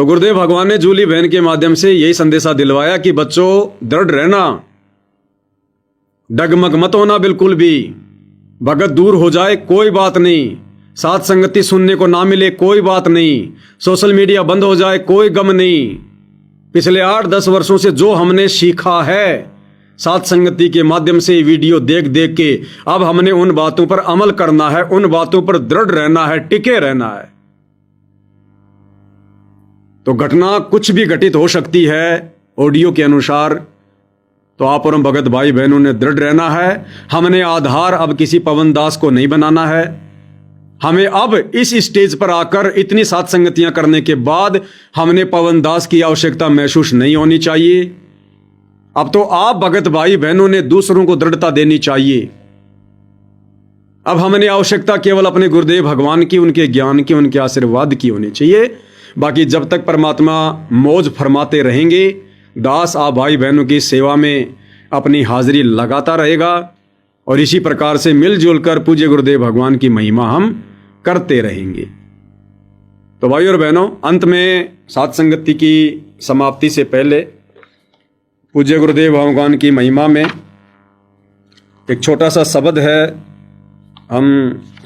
तो गुरुदेव भगवान ने जूली बहन के माध्यम से यही संदेशा दिलवाया कि बच्चों दृढ़ रहना, डगमग मत होना बिल्कुल भी। भगत दूर हो जाए कोई बात नहीं, साथ संगति सुनने को ना मिले कोई बात नहीं, सोशल मीडिया बंद हो जाए कोई गम नहीं। पिछले 8-10 वर्षों से जो हमने सीखा है साथ संगति के माध्यम से, वीडियो देख देख के, अब हमने उन बातों पर अमल करना है, उन बातों पर दृढ़ रहना है, टिके रहना है। तो घटना कुछ भी घटित हो सकती है ऑडियो के अनुसार, तो आप और हम भगत भाई बहनों ने दृढ़ रहना है। हमने आधार अब किसी पवन दास को नहीं बनाना है। हमें अब इस स्टेज पर आकर इतनी साथ संगतियां करने के बाद हमने पवन दास की आवश्यकता महसूस नहीं होनी चाहिए। अब तो आप भगत भाई बहनों ने दूसरों को दृढ़ता देनी चाहिए। अब हमने आवश्यकता केवल अपने गुरुदेव भगवान की, उनके ज्ञान की, उनके आशीर्वाद की होनी चाहिए। बाकी जब तक परमात्मा मौज फरमाते रहेंगे, दास आप भाई बहनों की सेवा में अपनी हाजिरी लगाता रहेगा और इसी प्रकार से मिलजुल कर पूज्य गुरुदेव भगवान की महिमा हम करते रहेंगे। तो भाई और बहनों, अंत में साथ संगति की समाप्ति से पहले पूज्य गुरुदेव भगवान की महिमा में एक छोटा सा शब्द है, हम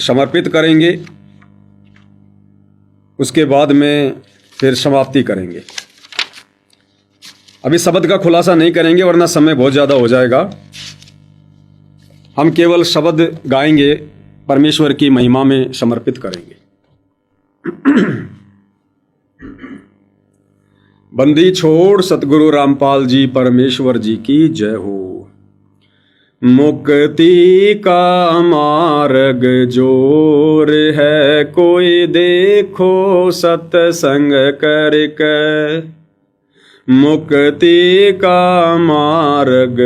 समर्पित करेंगे, उसके बाद में फिर समाप्ति करेंगे। अभी शब्द का खुलासा नहीं करेंगे वरना समय बहुत ज़्यादा हो जाएगा। हम केवल शब्द गाएंगे, परमेश्वर की महिमा में समर्पित करेंगे। बंदी छोड़ सतगुरु रामपाल जी परमेश्वर जी की जय हो। मुक्ति का मार्ग जोर है, कोई देखो सत्संग करके। मुक्ति का मार्ग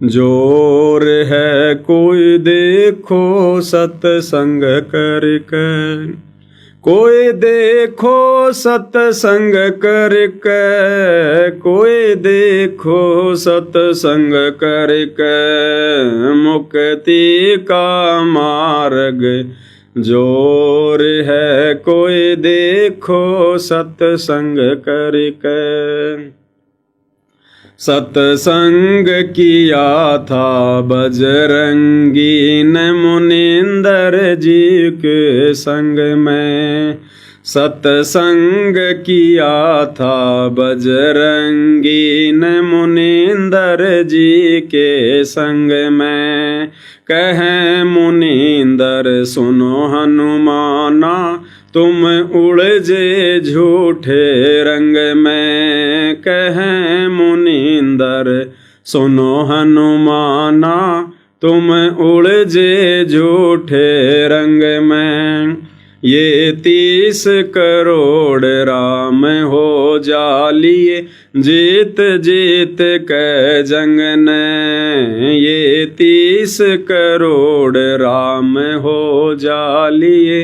जोर है, कोई देखो सत्संग करके। कोई देखो सत्संग करके, कोई देखो सत्संग करके। मुक्ति का मार्ग जोर है, कोई देखो सत्संग करके। सत्संग किया था बजरंगी ने मुनिंदर जी के संग में। सत्संग किया था बजरंगी ने मुनिंदर जी के संग में। कहें मुनिंदर सुनो हनुमाना, तुम उलझे झूठे रंग में। कहें मुनिंदर सुनो हनुमाना, तुम उलझे झूठे रंग में। ये 30 करोड़ राम हो जालिए, जीत जीत के जंग ने। ये 30 करोड़ राम हो जालिए,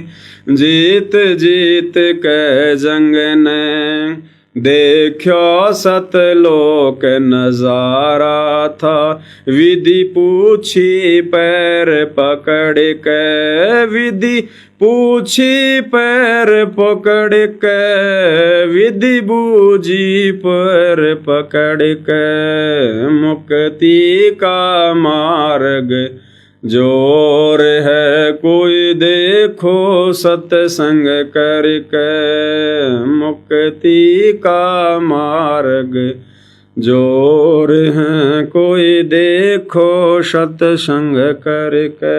जीत जीत के जंग ने। देखो सतलोक नजारा था, विधि पूछी पैर पकड़ के। विधि पूछी पैर पकड़ के, विधि बूझी पैर पकड़ के। मुक्ति का मार्ग जोर है, कोई देखो सत्संग करके। मुक्ति का मार्ग जोर है, कोई देखो सत्संग करके।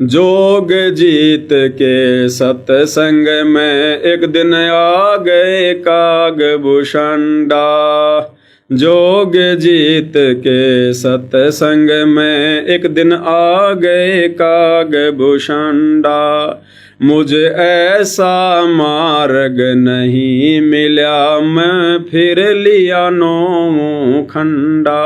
जोग जीत के सत्संग में एक दिन आ गए कागभूषणा। जोग जीत के सत्संग में एक दिन आ गए कागभूषणा। मुझे ऐसा मार्ग नहीं मिला, मैं फिर लिया 9 खंडा।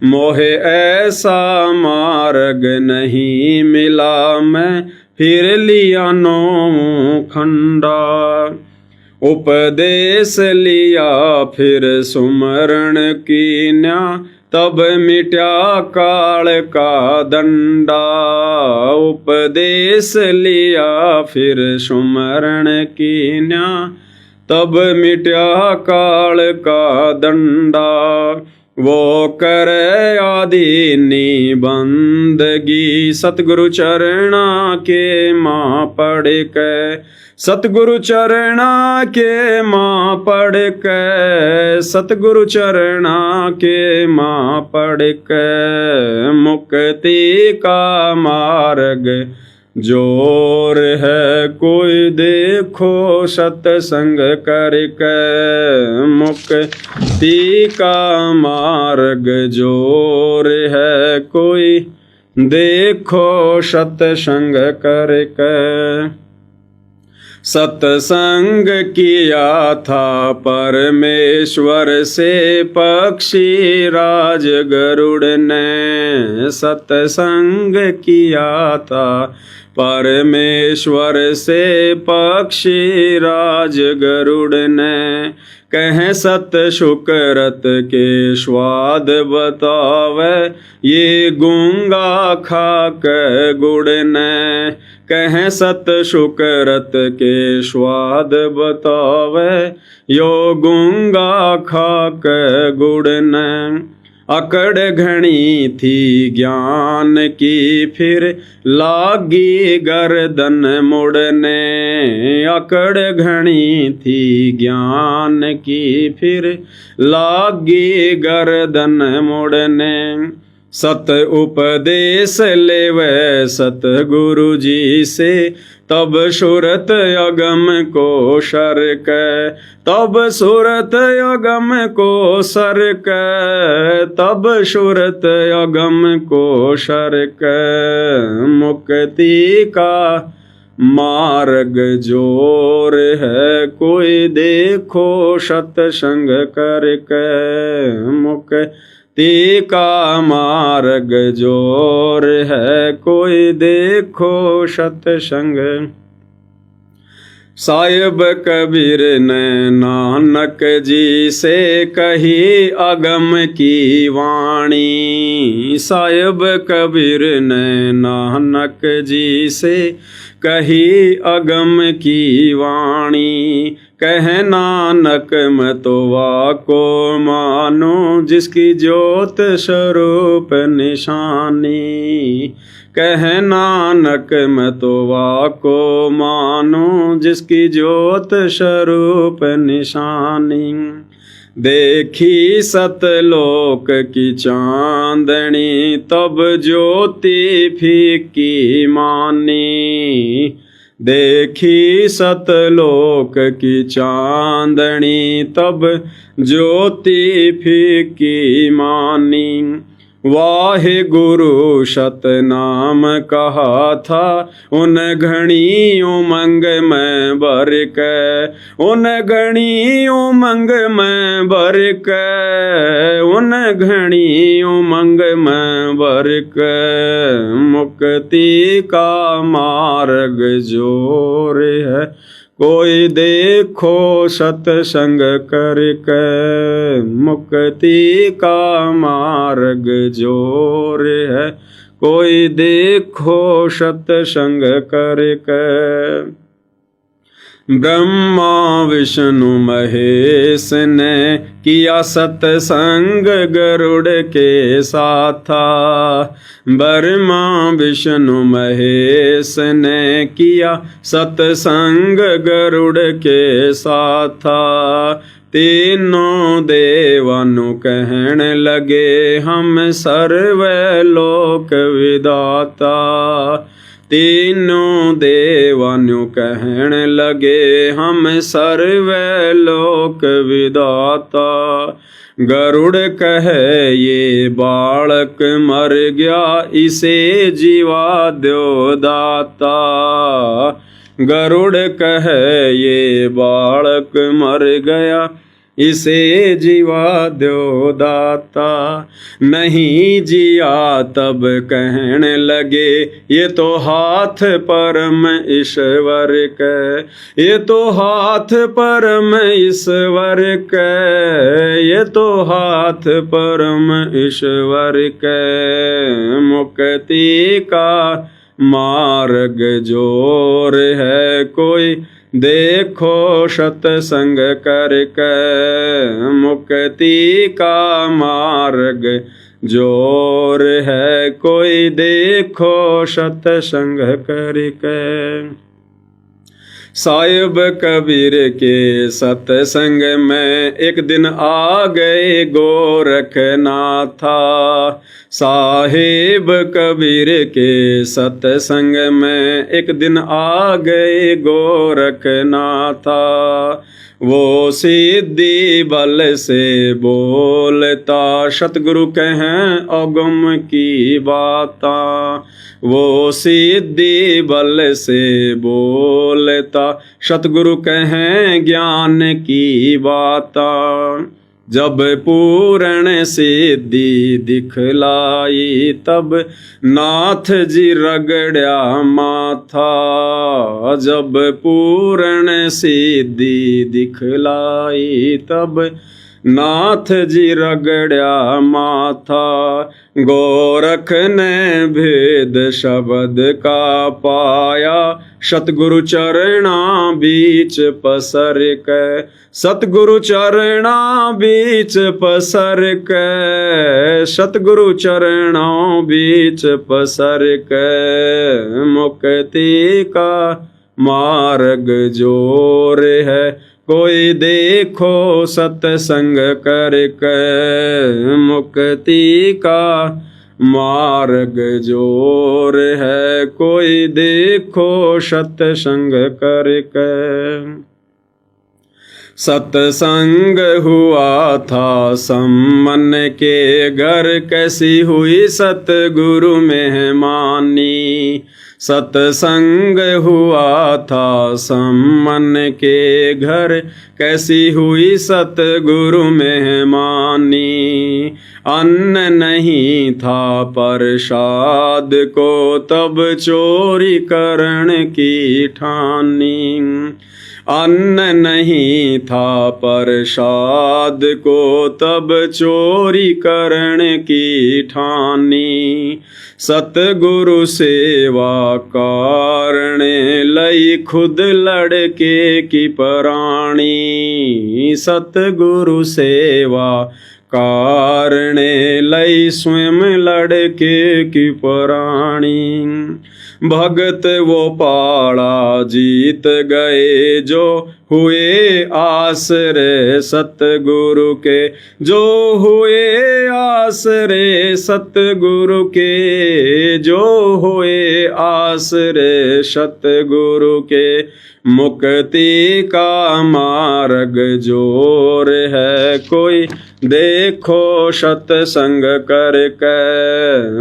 मोहे ऐसा मार्ग नहीं मिला, मैं फिर लिया 9 खंडा। उपदेश लिया फिर सुमरण कीन्या, तब मिट्या काल का दंडा, उपदेश लिया फिर सुमरण कीन्या। तब मिट्या काल का दंडा, वो करे आदि निबंदगी। सतगुरु चरणा के माँ पढ़ के, सतगुरु चरणा के माँ पढ़ के, सतगुरु चरणा के माँ पढ़ के। मुक्ति का मार्ग जोर है, कोई देखो सत्संग करके। मुक्ति का मार्ग जोर है, कोई देखो सत्संग करके। सत्संग किया था परमेश्वर से पक्षी राज गरुड़ ने। सत्संग किया था परमेश्वर से पक्षी राज गरुड़ ने। कहें सत शुक्रत के स्वाद बतावे, ये गूंगा खाक गुड़ ने। कहें सत शुक्रत के स्वाद बतावे, यो गूंगा खाक गुड़ ने। अकड़ घनी थी ज्ञान की, फिर लागी गर्दन मुड़ने। अकड़ घनी थी ज्ञान की, फिर लागी गर्दन मुड़ने। सत उपदेश लेवे सतगुरु जी से, तब सुरत अगम को शर्क। तब सुरत अगम को शर्क, तब सुरत अगम को शर्क। मुक्ति का मार्ग जोर है, कोई देखो सत्संग करके। मुक्ति का मार्ग जोर है, कोई देखो सत्संग। साहिब कबीर ने नानक जी से कही अगम की वाणी। साहिब कबीर ने नानक जी से कही अगम की वाणी। कह नानक मैं तो वाको मानो, जिसकी ज्योत स्वरूप निशानी। कह नानक मैं तो वाको मानो, जिसकी ज्योत स्वरूप निशानी। देखी सतलोक की चांदनी, तब ज्योति फीकी मानी। देखी सतलोक की चांदनी, तब ज्योति फीकी मानी। वाहे गुरु सतनाम कहा था, उन घनी उमंग में भर के। उन घनी उमंग में भर के, उन घनी उमंग में भर के। मुक्ति का मार्ग जोर है, कोई देखो सत्संग करके। मुक्ति का मार्ग जोर है, कोई देखो सत्संग करके। ब्रह्मा विष्णु महेश ने किया सत्संग गरुड़ के साथा। ब्रह्मा विष्णु महेश ने किया सत्संग गरुड़ के साथा। तीनों देवानु कहन लगे, हम सर्वलोक विदाता। तीनों देवानु कहन लगे, हम सर्वलोक विदाता। गरुड़ कहे ये बालक मर गया, इसे जीवा दो दाता। गरुड़ कहे ये बालक मर गया, इसे जीवा दो दाता। नहीं जिया तब कहने लगे ये तो हाथ परम ईश्वर के, ये तो हाथ परम ईश्वर के, ये तो हाथ परम ईश्वर के। मुक्ति का मार्ग जोर है कोई देखो सत्संग करके। मुक्ति का मार्ग जोर है कोई देखो सत्संग करके। साहिब कबीर के सत्संग में एक दिन आ गए गोरखनाथा। साहिब कबीर के सत्संग में एक दिन आ गए गोरखनाथा। वो सिद्धि बल से बोलता सतगुरु कहें अगम की बाता। वो सिद्धि बल से बोलता सतगुरु कहें ज्ञान की बाता। जब पूर्ण सिद्धि दिखलाई तब नाथ जी रगड़ा माथा। जब पूर्ण सिद्धि दिखलाई तब नाथ जी रगड़ा माथा। गोरख ने भेद शब्द का पाया सतगुरु चरणा बीच पसर के। सतगुरु चरणा बीच पसर के, सतगुरु चरणों बीच पसर के। मुक्ति का मार्ग जोर है कोई देखो सत्संग करके। मुक्ति का मार्ग जोर है कोई देखो सत्संग करके। सत्संग हुआ था सम्मन के घर कैसी हुई सतगुरु मेहमानी। सत्संग हुआ था सम्मन के घर कैसी हुई सतगुरु मेहमानी। अन्न नहीं था प्रसाद को तब चोरी करण की ठानी। अन्न नहीं था प्रसाद को तब चोरी करण की ठानी। सतगुरु सेवा कारणे लई खुद लड़के की प्राणी। सतगुरु सेवा कारणे लई स्वयं लड़के की प्राणी। भगत वो पाड़ा जीत गए जो हुए आसरे सतगुरु के। जो हुए आसरे सतगुरु के, जो हुए आसरे सतगुरु के। मुक्ति का मार्ग जोर है कोई देखो सत्संग करके।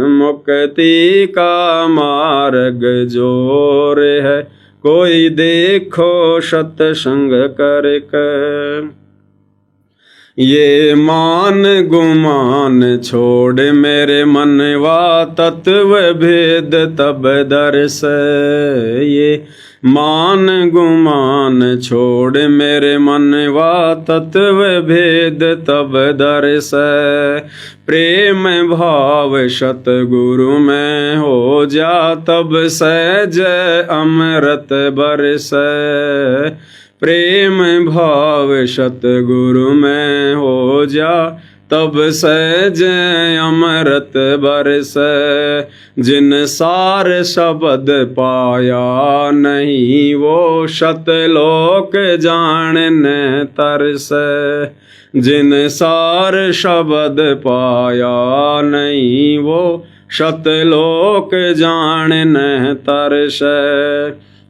मुक्ति का मार्ग जोर है कोई देखो सत्संग करके। ये मान गुमान छोड़ मेरे मनवा तत्व भेद तब दर्श। ये मान गुमान छोड़ मेरे मनवा तत्व भेद तब दर्श। प्रेम भाव सतगुरु में हो जा तब सहज अमृत बरस। प्रेम भाव सतगुरु में हो जा तब सहज अमृत बरस। जिन सार शब्द पाया नहीं वो शतलोक जानने तरस। जिन सार शब्द पाया नहीं वो शतलोक जानने तरस।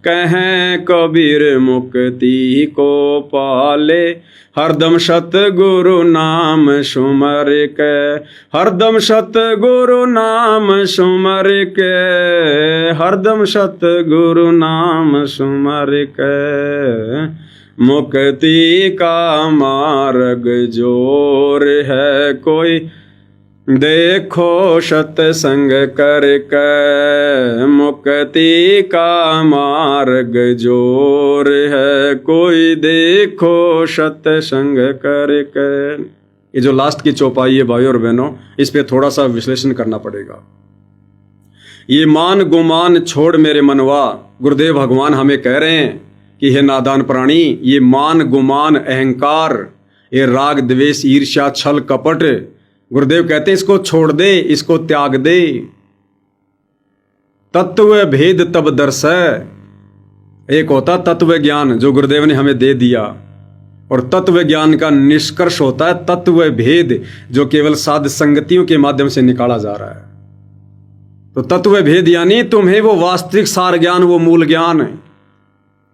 कहें कबीर मुक्ति को पाले हरदम सतगुरु नाम सुमर के। हरदम सतगुरु नाम सुमर के, हरदम सतगुरु नाम सुमर के। मुक्ति का मार्ग जोर है कोई, देखो सत्संग करके। मुक्ति का मार्ग जोर है कोई, देखो सत्संग करके। ये जो लास्ट की चौपाई है भाई और बहनों, इस पे थोड़ा सा विश्लेषण करना पड़ेगा। ये मान गुमान छोड़ मेरे मनवा, गुरुदेव भगवान हमें कह रहे हैं कि हे नादान प्राणी, ये मान गुमान अहंकार, ये राग द्वेष ईर्ष्या छल कपट, गुरुदेव कहते हैं इसको छोड़ दे, इसको त्याग दे। तत्व भेद तब दर्श है। एक होता तत्व ज्ञान जो गुरुदेव ने हमें दे दिया, और तत्व ज्ञान का निष्कर्ष होता है तत्व भेद जो केवल साध संगतियों के माध्यम से निकाला जा रहा है। तो तत्व भेद यानी तुम्हें वो वास्तविक सार ज्ञान, वो मूल ज्ञान है,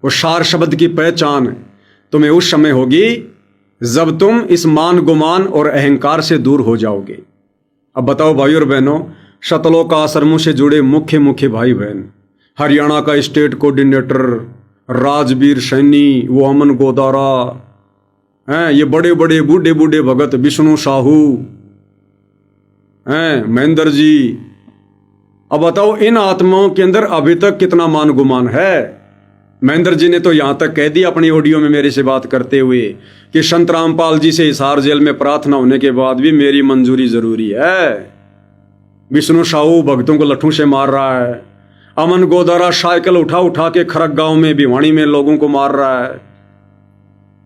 वो सार शब्द की पहचान तुम्हें उस समय होगी जब तुम इस मान गुमान और अहंकार से दूर हो जाओगे। अब बताओ भाई और बहनों, शतलोक आश्रमों से जुड़े मुख्य भाई बहन, हरियाणा का स्टेट कोऑर्डिनेटर राजवीर सैनी, वो अमन गोदारा हैं, ये बड़े बड़े बूढ़े भगत विष्णु साहू हैं, महेंद्र जी। अब बताओ इन आत्माओं के अंदर अभी तक कितना मान गुमान है। महेंद्र जी ने तो यहां तक कह दिया अपनी ऑडियो में मेरे से बात करते हुए कि संत रामपाल जी से हिसार जेल में प्रार्थना होने के बाद भी मेरी मंजूरी जरूरी है। विष्णु साहू भक्तों को लट्ठों से मार रहा है। अमन गोदारा साइकिल उठा के खरक गांव में भिवानी में लोगों को मार रहा है।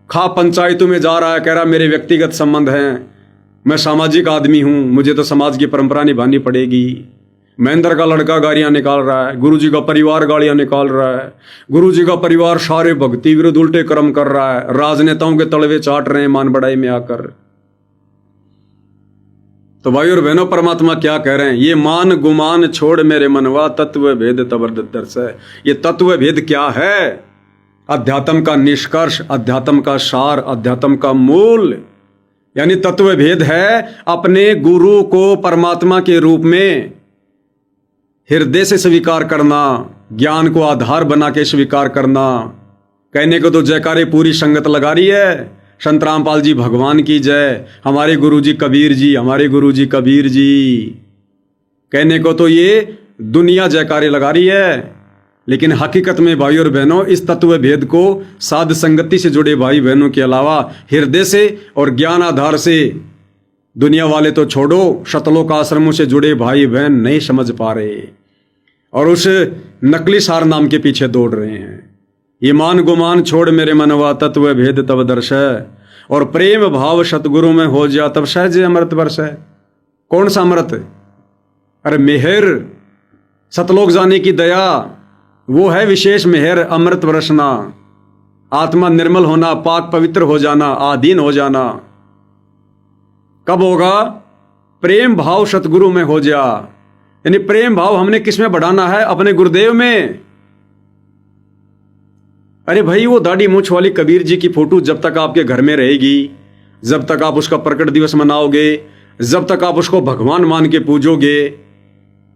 खा पंचायतों में जा रहा है, कह रहा मेरे व्यक्तिगत संबंध हैं, मैं सामाजिक आदमी हूं, मुझे तो समाज की परंपरा निभानी पड़ेगी। महेंद्र का लड़का गाड़ियां निकाल रहा है, गुरुजी का परिवार गाड़ियां निकाल रहा है, गुरुजी का परिवार सारे भक्ति विरुद्ध उल्टे कर्म कर रहा है, राजनेताओं के तलवे चाट रहे हैं मान बढ़ाई में आकर। तो भाई और बहनों, परमात्मा क्या कह रहे हैं? ये मान गुमान छोड़ मेरे मनवा, तत्व भेद तबरदर्श है। ये तत्व भेद क्या है? अध्यात्म का निष्कर्ष, अध्यात्म का सार, अध्यात्म का मूल, यानी तत्व भेद है अपने गुरु को परमात्मा के रूप में हृदय से स्वीकार करना, ज्ञान को आधार बना के स्वीकार करना। कहने को तो जयकारे पूरी संगत लगा रही है, संत रामपाल जी भगवान की जय, हमारे गुरुजी कबीर जी, हमारे गुरुजी कबीर जी। कहने को तो ये दुनिया जयकारे लगा रही है, लेकिन हकीकत में भाई और बहनों, इस तत्व भेद को साध संगति से जुड़े भाई बहनों के अलावा हृदय से और ज्ञान आधार से दुनिया वाले तो छोड़ो, शतलोक आश्रमों से जुड़े भाई बहन नहीं समझ पा रहे और उस नकली सार नाम के पीछे दौड़ रहे हैं। ये मान गुमान छोड़ मेरे मनवा, तत्व भेद तब दर्श है, और प्रेम भाव सतगुरु में हो जा तब सहज अमृत वर्ष है। कौन सा अमृत? अरे मेहर, सतलोक जाने की दया, वो है विशेष मेहर, अमृत बरसना, आत्मा निर्मल होना, पाक पवित्र हो जाना, आधीन हो जाना। कब होगा? प्रेम भाव सतगुरु में हो जा। यानी प्रेम भाव हमने किस में बढ़ाना है? अपने गुरुदेव में। अरे भाई, वो दाढ़ी मूछ वाली कबीर जी की फोटो जब तक आपके घर में रहेगी, जब तक आप उसका प्रकट दिवस मनाओगे, जब तक आप उसको भगवान मान के पूजोगे,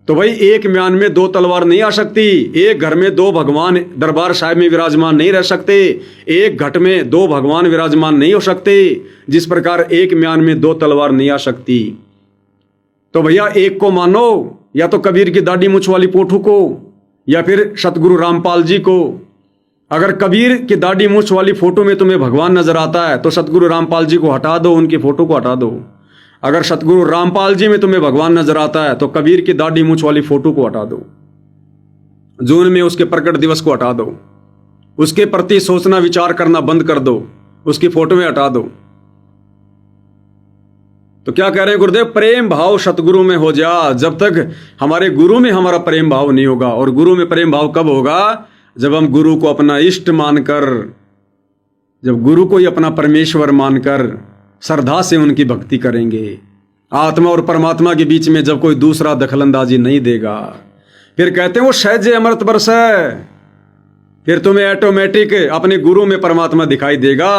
तो भाई एक म्यान में दो तलवार नहीं आ सकती। एक घर में दो भगवान दरबार साहिब में विराजमान नहीं रह सकते। एक घट में दो भगवान विराजमान नहीं हो सकते, जिस प्रकार एक म्यान में दो तलवार नहीं आ सकती। तो भैया एक को मानो, या तो कबीर की दाढ़ी मूछ वाली पोठू को, या फिर सतगुरु रामपाल जी को। अगर कबीर की दाढ़ी मूछ वाली फोटो में तुम्हें भगवान नजर आता है तो सतगुरु रामपाल जी को हटा दो, उनकी फोटो को हटा दो। अगर सतगुरु रामपाल जी में तुम्हें भगवान नजर आता है तो कबीर की दाढ़ी मूछ वाली फोटो को हटा दो, जून में उसके प्रकट दिवस को हटा दो, उसके प्रति सोचना विचार करना बंद कर दो, उसकी फोटो में हटा दो। तो क्या कह रहे हैं गुरुदेव? प्रेम भाव सतगुरु में हो जा। जब तक हमारे गुरु में हमारा प्रेम भाव नहीं होगा, और गुरु में प्रेम भाव कब होगा? जब हम गुरु को अपना इष्ट मानकर, जब गुरु को ही अपना परमेश्वर मानकर श्रद्धा से उनकी भक्ति करेंगे। आत्मा और परमात्मा के बीच में जब कोई दूसरा दखलंदाजी नहीं देगा, फिर कहते हैं वो सहज अमृत बरस है। फिर तुम्हें ऑटोमेटिक अपने गुरु में परमात्मा दिखाई देगा,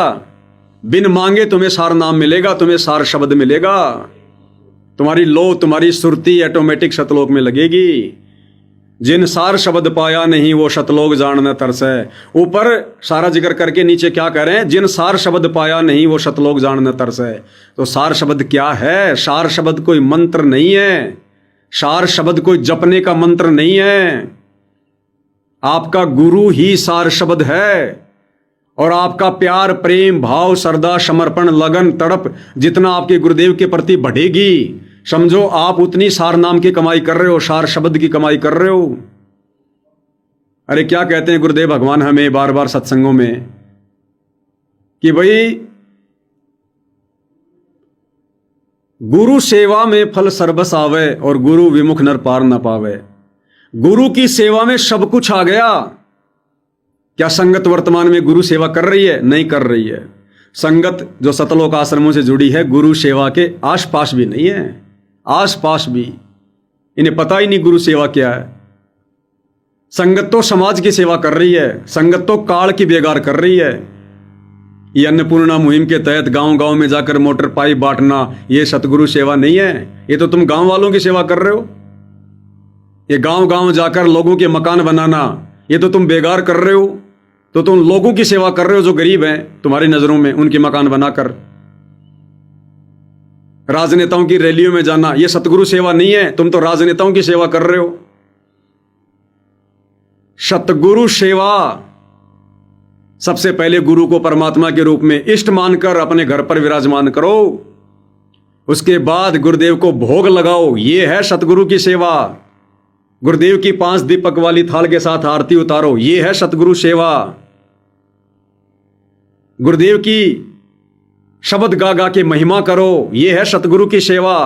बिन मांगे तुम्हें सार नाम मिलेगा, तुम्हें सार शब्द मिलेगा, तुम्हारी लो, तुम्हारी सुरती ऑटोमेटिक सतलोक में लगेगी। जिन सार शब्द पाया नहीं वो शतलोक जानने तरसे। ऊपर सारा जिक्र करके नीचे क्या कह रहे हैं? जिन सार शब्द पाया नहीं वो शतलोक जानने तरसे। तो सार शब्द क्या है? सार शब्द कोई मंत्र नहीं है, सार शब्द कोई जपने का मंत्र नहीं है। आपका गुरु ही सार शब्द है। और आपका प्यार, प्रेम, भाव, श्रद्धा, समर्पण, लगन, तड़प जितना आपके गुरुदेव के प्रति बढ़ेगी, समझो आप उतनी सार नाम की कमाई कर रहे हो, सार शब्द की कमाई कर रहे हो। अरे क्या कहते हैं गुरुदेव भगवान हमें बार बार सत्संगों में कि भाई गुरु सेवा में फल सर्वस आवे और गुरु विमुख नर पार न पावे। गुरु की सेवा में सब कुछ आ गया। क्या संगत वर्तमान में गुरु सेवा कर रही है? नहीं कर रही है। संगत जो सतलोक आश्रमों से जुड़ी है गुरु सेवा के आसपास भी नहीं है, आसपास भी। इन्हें पता ही नहीं गुरु सेवा क्या है। संगत तो समाज की सेवा कर रही है, संगत तो काल की बेगार कर रही है। ये अन्नपूर्णा मुहिम के तहत गांव गांव में जाकर मोटर पाइप बांटना, ये सतगुरु सेवा नहीं है। ये तो तुम गांव वालों की सेवा कर रहे हो। ये गांव गांव जाकर लोगों के मकान बनाना, ये तो तुम बेगार कर रहे हो। तो तुम लोगों की सेवा कर रहे हो जो गरीब हैं तुम्हारी नजरों में, उनके मकान बनाकर। राजनेताओं की रैलियों में जाना, ये सतगुरु सेवा नहीं है, तुम तो राजनेताओं की सेवा कर रहे हो। सतगुरु सेवा सबसे पहले गुरु को परमात्मा के रूप में इष्ट मानकर अपने घर पर विराजमान करो। उसके बाद गुरुदेव को भोग लगाओ, ये है सतगुरु की सेवा। गुरुदेव की 5 दीपक वाली थाल के साथ आरती उतारो, ये है सतगुरु सेवा। गुरुदेव की शब्द गा गा के महिमा करो, ये है सतगुरु की सेवा।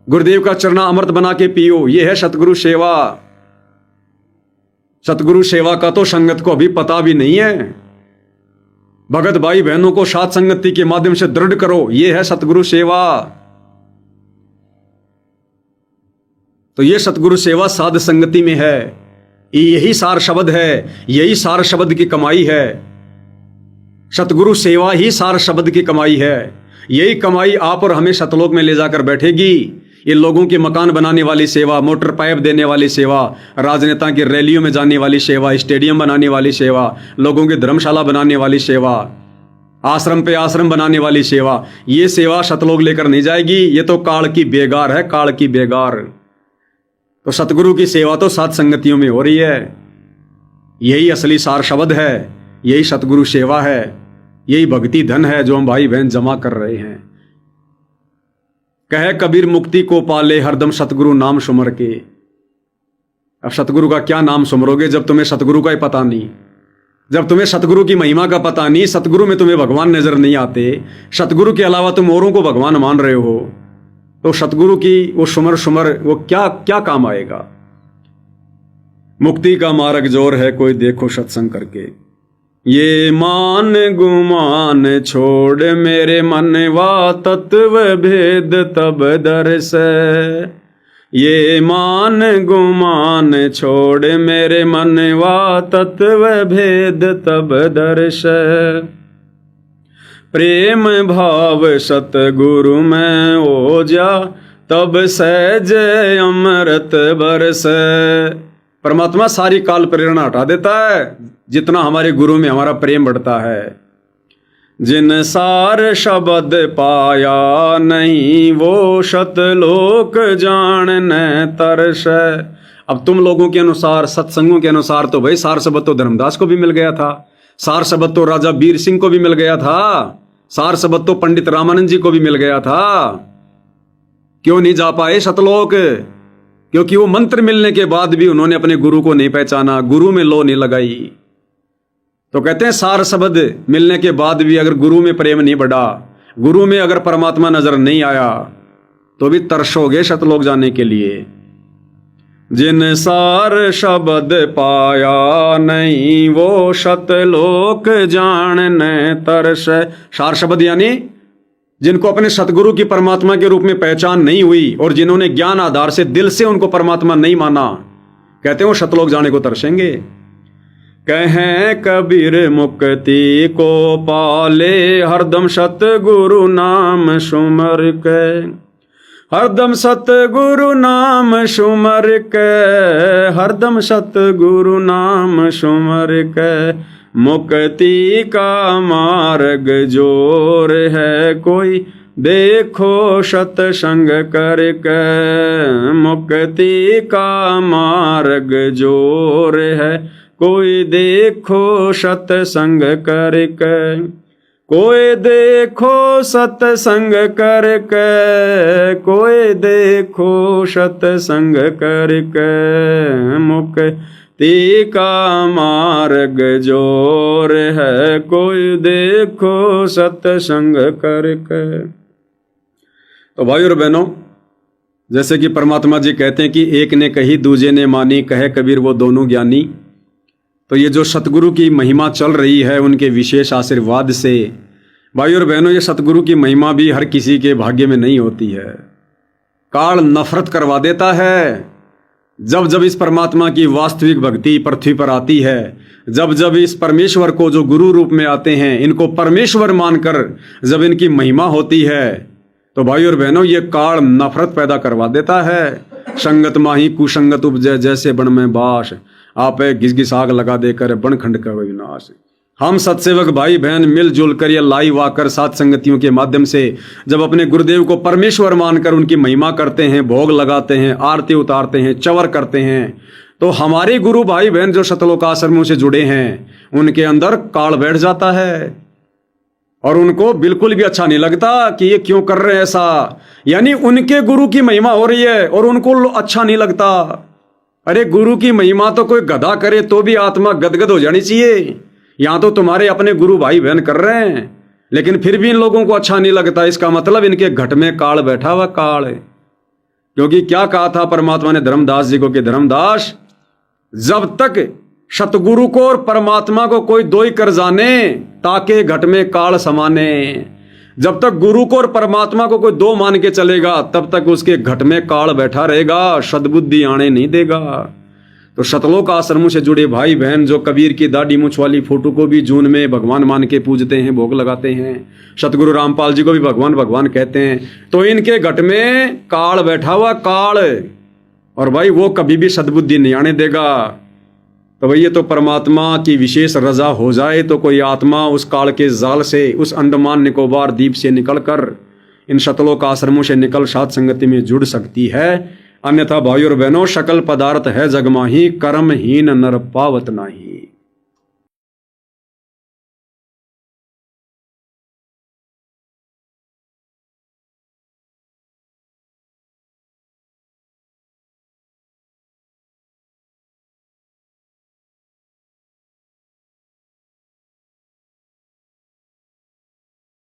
गुरुदेव का चरना अमृत बना के पियो, ये है सतगुरु सेवा। सतगुरु सेवा का तो संगत को अभी पता भी नहीं है। भगत भाई बहनों को साथ संगति के माध्यम से दृढ़ करो, ये है सतगुरु सेवा। तो ये सतगुरु सेवा साध संगति में है। यही सार शब्द है, यही सार शब्द की कमाई है। सतगुरु सेवा ही सार शब्द की कमाई है। यही कमाई आप और हमें सतलोक में ले जाकर बैठेगी। ये लोगों के मकान बनाने वाली सेवा, मोटर पाइप देने वाली सेवा, राजनेता की रैलियों में जाने वाली सेवा, स्टेडियम बनाने वाली सेवा, लोगों की धर्मशाला बनाने वाली सेवा, आश्रम पे आश्रम बनाने वाली सेवा, ये सेवा सतलोक लेकर नहीं जाएगी। ये तो काल की बेगार है, काल की बेगार। तो सतगुरु की सेवा तो सात संगतियों में हो रही है। यही असली सार शब्द है, यही सतगुरु सेवा है, यही भक्ति धन है जो हम भाई बहन जमा कर रहे हैं। कहे कबीर मुक्ति को पाले हरदम सतगुरु नाम सुमर के। अब सतगुरु का क्या नाम सुमरोगे जब तुम्हें सतगुरु का ही पता नहीं, जब तुम्हें सतगुरु की महिमा का पता नहीं, सतगुरु में तुम्हें भगवान नजर नहीं आते, सतगुरु के अलावा तुम औरों को भगवान मान रहे हो, तो सतगुरु की वो सुमर सुमर वो क्या क्या काम आएगा। मुक्ति का मार्ग जोर है कोई देखो सत्संग करके। ये मान गुमान छोड़ मेरे मनवा तत्व भेद तब दर्श। ये मान गुमान छोड़ मेरे मनवा तत्व भेद तब दर्श। प्रेम भाव सतगुरु में ओजा तब सहज अमृत बरस। परमात्मा सारी काल प्रेरणा हटा देता है जितना हमारे गुरु में हमारा प्रेम बढ़ता है। जिन सार शब्द पाया नहीं वो शतलोक जानने तरस। अब तुम लोगों के अनुसार, सत्संगों के अनुसार तो भाई सार शब्द तो धर्मदास को भी मिल गया था, सार शब्द तो राजा वीर सिंह को भी मिल गया था, सार शब्द तो पंडित रामानंद जी को भी मिल गया था। क्यों नहीं जा पाए सतलोक? क्योंकि वो मंत्र मिलने के बाद भी उन्होंने अपने गुरु को नहीं पहचाना, गुरु में लो नहीं लगाई। तो कहते हैं सार शब्द मिलने के बाद भी अगर गुरु में प्रेम नहीं बढ़ा, गुरु में अगर परमात्मा नजर नहीं आया, तो भी तरसोगे सतलोक जाने के लिए। जिन सार शब्द पाया नहीं वो सतलोक जानने तरस। सार शब्द यानी जिनको अपने सतगुरु की परमात्मा के रूप में पहचान नहीं हुई और जिन्होंने ज्ञान आधार से दिल से उनको परमात्मा नहीं माना, कहते हैं वो सतलोक जाने को तरसेंगे। कहें कबीर मुक्ति को पाले हरदम सतगुरु नाम सुमर के। हरदम सतगुरु नाम सुमर के, हरदम सतगुरु नाम सुमर के, मुक्ति का मार्ग जोर है कोई देखो सत्संग करके, मुक्ति का मार्ग जोर है कोई देखो सत्संग करके, कोई देखो सत्संग करके, कोई देखो सत्संग करके, मुक्ति का मार्ग जोर है कोई देखो सत्संग करके। तो भाई और बहनों, जैसे कि परमात्मा जी कहते हैं कि एक ने कही दूजे ने मानी, कहे कबीर वो दोनों ज्ञानी। तो ये जो सतगुरु की महिमा चल रही है उनके विशेष आशीर्वाद से, भाई और बहनों, ये सतगुरु की महिमा भी हर किसी के भाग्य में नहीं होती है। काल नफरत करवा देता है। जब जब इस परमात्मा की वास्तविक भक्ति पृथ्वी पर आती है, जब जब इस परमेश्वर को जो गुरु रूप में आते हैं इनको परमेश्वर मानकर जब इनकी महिमा होती है, तो भाई और बहनों ये काल नफरत पैदा करवा देता है। संगत माही कुसंगत उपजय जैसे बन में बास, आप घिस घिस आग लगा देकर बनखंड का विनाश। हम सत्सेवक भाई बहन मिलजुल कर या लाइव आकर सात संगतियों के माध्यम से जब अपने गुरुदेव को परमेश्वर मानकर उनकी महिमा करते हैं, भोग लगाते हैं, आरती उतारते हैं, चवर करते हैं, तो हमारे गुरु भाई बहन जो सतलोक आश्रमों से जुड़े हैं उनके अंदर काल बैठ जाता है और उनको बिल्कुल भी अच्छा नहीं लगता कि ये क्यों कर रहे हैं ऐसा। यानी उनके गुरु की महिमा हो रही है और उनको अच्छा नहीं लगता। अरे गुरु की महिमा तो कोई गधा करे तो भी आत्मा गदगद हो जानी चाहिए। यहां तो तुम्हारे अपने गुरु भाई बहन कर रहे हैं लेकिन फिर भी इन लोगों को अच्छा नहीं लगता। इसका मतलब इनके घट में काल बैठा हुआ काल है। क्योंकि क्या कहा था परमात्मा ने धर्मदास जी को कि धर्मदास, जब तक सतगुरु को और परमात्मा को कोई दो ही कर जाने ताके घट में काल समाने। जब तक गुरु को और परमात्मा को कोई दो मान के चलेगा तब तक उसके घट में काल बैठा रहेगा, सद्बुद्धि आने नहीं देगा। तो सतलोक आश्रमों से जुड़े भाई बहन जो कबीर की दाढ़ी मूछ वाली फोटो को भी जून में भगवान मान के पूजते हैं, भोग लगाते हैं, सतगुरु रामपाल जी को भी भगवान भगवान कहते हैं, तो इनके घट में काल बैठा हुआ काल, और भाई वो कभी भी सद्बुद्धि नहीं आने देगा। तो भाई ये तो परमात्मा की विशेष रजा हो जाए तो कोई आत्मा उस काल के जाल से, उस अंडमान निकोबार द्वीप से निकलकर इन सतलोक आश्रमों से निकल सात संगति में जुड़ सकती है। अन्यथा भाइयों और बहनों, सकल पदार्थ है जगमाही, कर्महीन नर पावत नाही।